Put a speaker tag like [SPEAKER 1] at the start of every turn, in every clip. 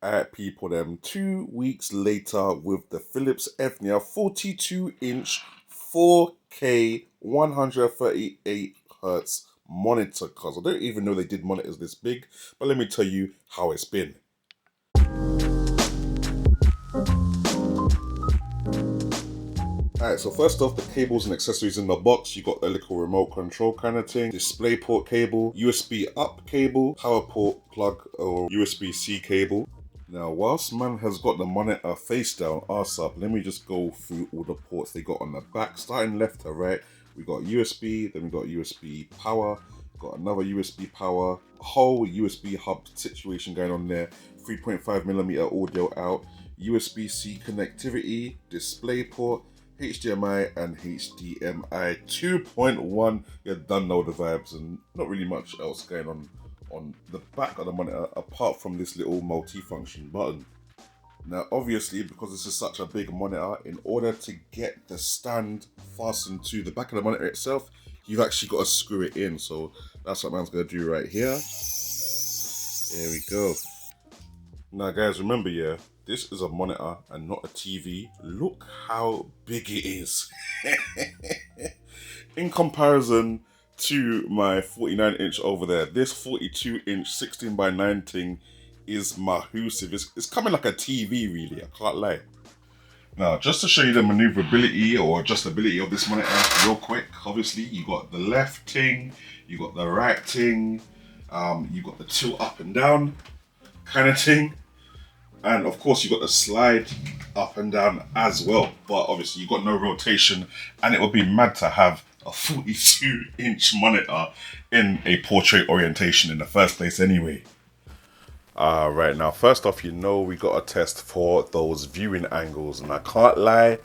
[SPEAKER 1] Alright, people, them 2 weeks later with the Philips Evnia 42-inch 4K 138 hertz monitor. Cause I don't even know they did monitors this big, but let me tell you how it's been. Alright, so first off, the cables and accessories in the box. You got the little remote control kind of thing, display port cable, USB up cable, power port plug or USB-C cable. Now, whilst man has got the monitor face down, arse up, let me just go through all the ports they got on the back. Starting left to right, we got USB, then we got USB power, got another USB power, a whole USB hub situation going on there, 3.5mm audio out, USB-C connectivity, display port, HDMI and HDMI 2.1. You done know the vibes, and not really much else going on the back of the monitor apart from this little multi-function button. Now obviously, because this is such a big monitor, in order to get the stand fastened to the back of the monitor itself, you've actually got to screw it in. So that's what man's going to do right here. There we go. Now guys, remember, yeah, this is a monitor and not a TV. Look how big it is. In comparison to my 49-inch over there, this 42-inch 16:9 thing is massive. It's coming like a TV, really, I can't lie. Now, just to show you the maneuverability or adjustability of this monitor real quick, obviously you got the left thing, you got the right thing, you got the tilt up and down kind of thing, and of course you got the slide up and down as well, but obviously you got no rotation, and it would be mad to have a 42-inch monitor in a portrait orientation in the first place anyway. Right, now first off, we got a test for those viewing angles, and I can't lie,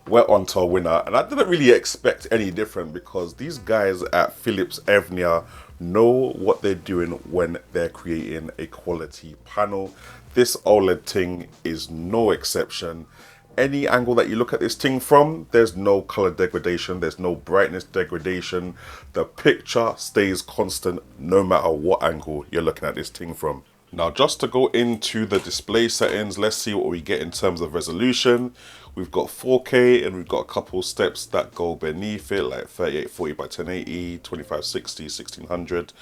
[SPEAKER 1] we're on to a winner. And I didn't really expect any different, because these guys at Philips Evnia know what they're doing when they're creating a quality panel. This OLED thing is no exception. Any angle that you look at this thing from, there's no color degradation, there's no brightness degradation. The picture stays constant no matter what angle you're looking at this thing from. Now, just to go into the display settings, let's see what we get in terms of resolution. We've got 4K, and we've got a couple steps that go beneath it, like 3840 by 1080, 2560, 1600,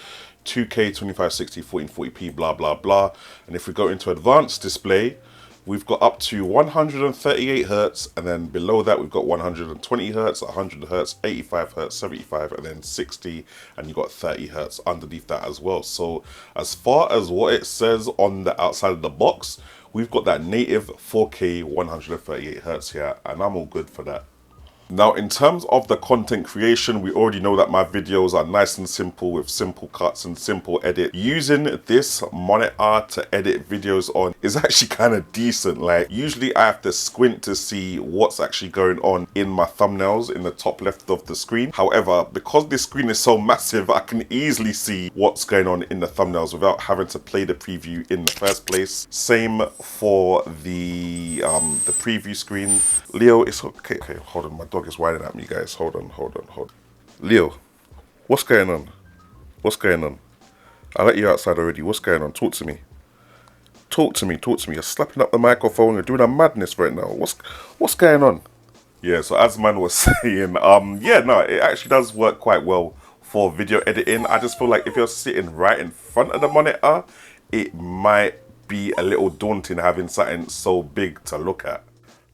[SPEAKER 1] 2K, 2560, 1440p, blah, blah, blah. And if we go into advanced display, we've got up to 138 hertz, and then below that we've got 120 hertz, 100 hertz, 85 hertz, 75, and then 60, and you've got 30 hertz underneath that as well. So as far as what it says on the outside of the box, we've got that native 4K 138 hertz here, and I'm all good for that. Now, in terms of the content creation, we already know that my videos are nice and simple with simple cuts and simple edit. Using this monitor to edit videos on is actually kind of decent. Like, usually I have to squint to see what's actually going on in my thumbnails in the top left of the screen. However, because this screen is so massive, I can easily see what's going on in the thumbnails without having to play the preview in the first place. Same for the preview screen. Leo, it's okay. Okay, hold on, my dog is whining at me, guys. Hold on. Leo, what's going on? What's going on? I let you outside already. What's going on? Talk to me. Talk to me. You're slapping up the microphone. You're doing a madness right now. What's going on? Yeah, so as man was saying, yeah, no, it actually does work quite well for video editing. I just feel like if you're sitting right in front of the monitor, it might be a little daunting having something so big to look at.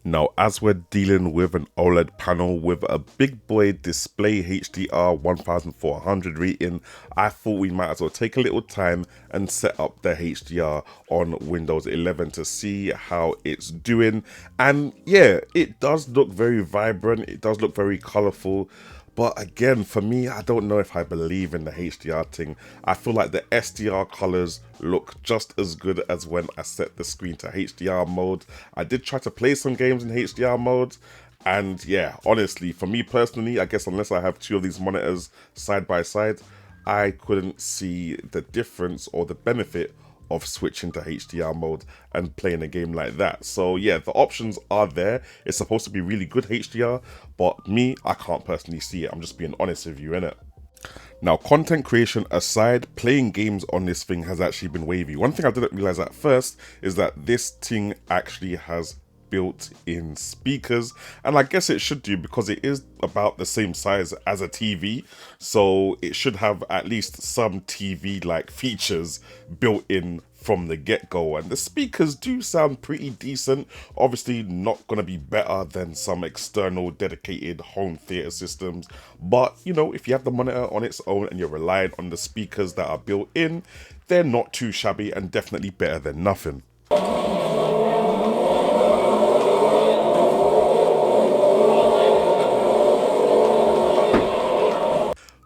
[SPEAKER 1] Now, as we're dealing with an OLED panel with a big boy display HDR 1400 rating, I thought we might as well take a little time and set up the HDR on Windows 11 to see how it's doing. And yeah, it does look very vibrant, it does look very colorful. But again, for me, I don't know if I believe in the HDR thing. I feel like the SDR colors look just as good as when I set the screen to HDR mode. I did try to play some games in HDR mode, and yeah, honestly, for me personally, I guess unless I have two of these monitors side by side, I couldn't see the difference or the benefit of switching to HDR mode and playing a game like that. So yeah, the options are there. It's supposed to be really good HDR, but me, I can't personally see it. I'm just being honest with you, innit? Now, content creation aside, playing games on this thing has actually been wavy. One thing I didn't realize at first is that this thing actually has built-in speakers, and I guess it should do because it is about the same size as a TV, so it should have at least some TV-like features built in from the get-go, and the speakers do sound pretty decent. Obviously not going to be better than some external dedicated home theater systems, but you know, if you have the monitor on its own and you're relying on the speakers that are built in, they're not too shabby and definitely better than nothing.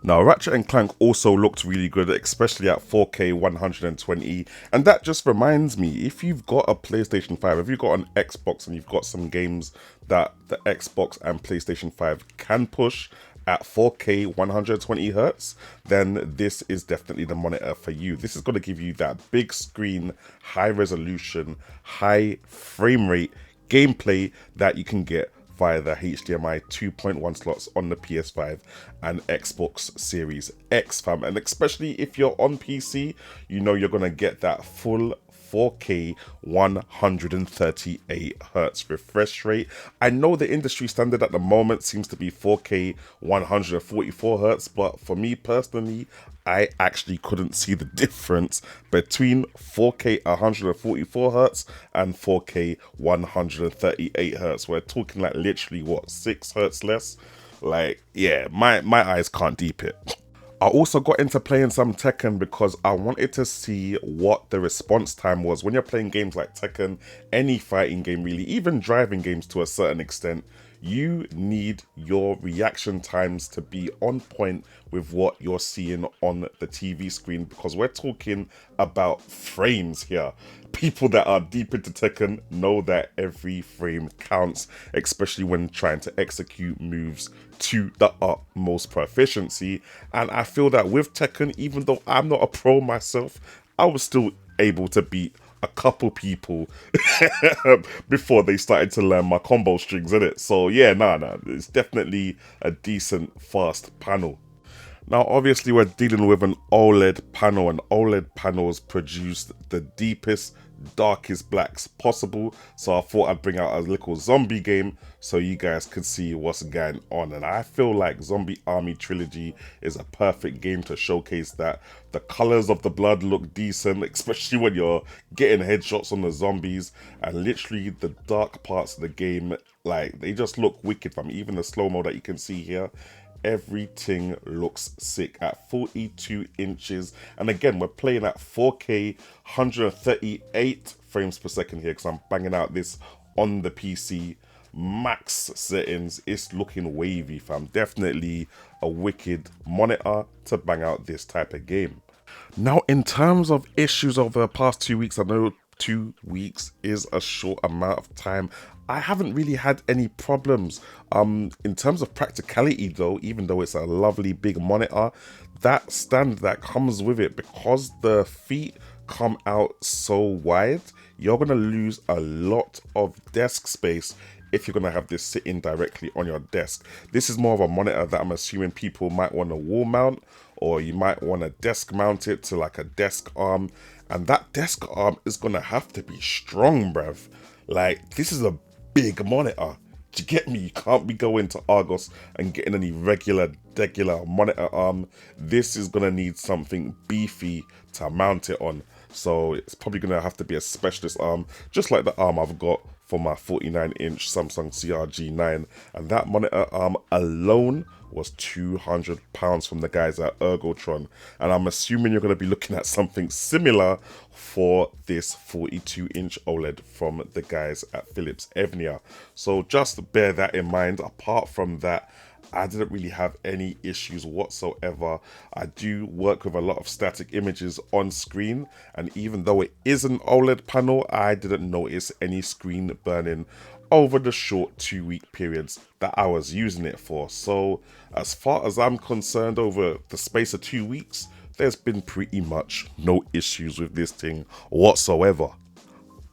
[SPEAKER 1] Now, Ratchet and Clank also looked really good, especially at 4K 120. And that just reminds me, if you've got a PlayStation 5, if you've got an Xbox and you've got some games that the Xbox and PlayStation 5 can push at 4K 120 Hz, then this is definitely the monitor for you. This is going to give you that big screen, high resolution, high frame rate gameplay that you can get via the HDMI 2.1 slots on the PS5 and Xbox Series X, fam. And especially if you're on PC, you know you're gonna get that full 4K 138 Hz refresh rate. I know the industry standard at the moment seems to be 4K 144 Hz, but for me personally, I actually couldn't see the difference between 4K 144 Hz and 4K 138 Hz. We're talking like literally what, 6 Hz less? Like, yeah, my eyes can't deep it. I also got into playing some Tekken because I wanted to see what the response time was. When you're playing games like Tekken, any fighting game really, even driving games to a certain extent, you need your reaction times to be on point with what you're seeing on the TV screen, because we're talking about frames here. People that are deep into Tekken know that every frame counts, especially when trying to execute moves to the utmost proficiency. And I feel that with Tekken, even though I'm not a pro myself, I was still able to beat a couple people before they started to learn my combo strings in it. So yeah, nah, it's definitely a decent fast panel. Now, obviously, we're dealing with an OLED panel, and OLED panels produce the deepest, darkest blacks possible. So I thought I'd bring out a little zombie game so you guys could see what's going on. And I feel like Zombie Army Trilogy is a perfect game to showcase that. The colors of the blood look decent, especially when you're getting headshots on the zombies, and literally the dark parts of the game, like, they just look wicked. From even the slow-mo that you can see here, everything looks sick at 42 inches. And again, we're playing at 4K 138 frames per second here, because I'm banging out this on the PC max settings. It's looking wavy, fam. Definitely a wicked monitor to bang out this type of game. Now, in terms of issues over the past 2 weeks, I know 2 weeks is a short amount of time. I haven't really had any problems. In terms of practicality though, even though it's a lovely big monitor, that stand that comes with it, because the feet come out so wide, you're gonna lose a lot of desk space if you're gonna have this sitting directly on your desk. This is more of a monitor that I'm assuming people might want to wall mount, or you might want to desk mount it to like a desk arm, and that desk arm is gonna have to be strong, bruv. Like, this is a big monitor. Do you get me? You can't be going to Argos and getting any regular monitor arm. This is gonna need something beefy to mount it on. So it's probably gonna have to be a specialist arm, just like the arm I've got for my 49-inch Samsung CRG9. And that monitor arm alone was £200 from the guys at Ergotron. And I'm assuming you're going to be looking at something similar for this 42-inch OLED from the guys at Philips Evnia. So just bear that in mind. Apart from that, I didn't really have any issues whatsoever. I do work with a lot of static images on screen, and even though it is an OLED panel, I didn't notice any screen burning over the short 2-week periods that I was using it for. So as far as I'm concerned, over the space of 2 weeks, there's been pretty much no issues with this thing whatsoever.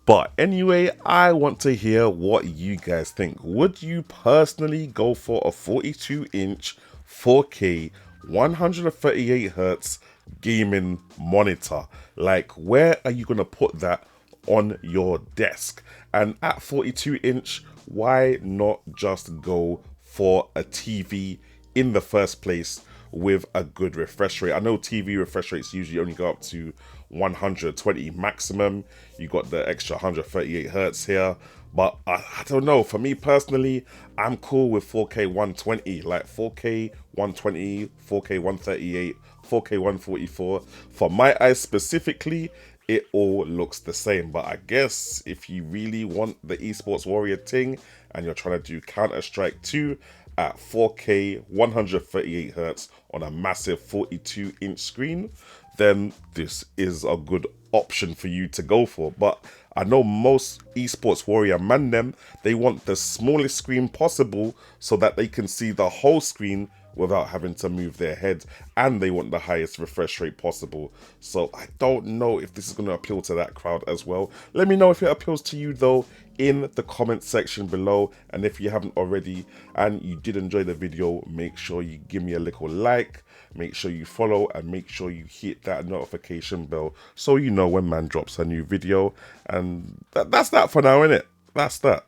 [SPEAKER 1] But anyway, I want to hear what you guys think. Would you personally go for a 42-inch 4K 138 hertz gaming monitor. Like, where are you gonna put that on your desk? And at 42 inch, why not just go for a TV in the first place with a good refresh rate? I know TV refresh rates usually only go up to 120 maximum. You got the extra 138 hertz here, but I don't know. For me personally, I'm cool with 4K 120, like 4K 120, 4K 138, 4K 144. For my eyes specifically, it all looks the same. But I guess if you really want the Esports Warrior thing and you're trying to do Counter-Strike 2 at 4K 138 hertz on a massive 42 inch screen, then this is a good option for you to go for. But I know most Esports Warrior man them, they want the smallest screen possible so that they can see the whole screen without having to move their head, and they want the highest refresh rate possible. So I don't know if this is going to appeal to that crowd as well. Let me know if it appeals to you though in the comment section below, and if you haven't already and you did enjoy the video, make sure you give me a little like, make sure you follow, and make sure you hit that notification bell so you know when man drops a new video. And that's that for now, innit? That's that.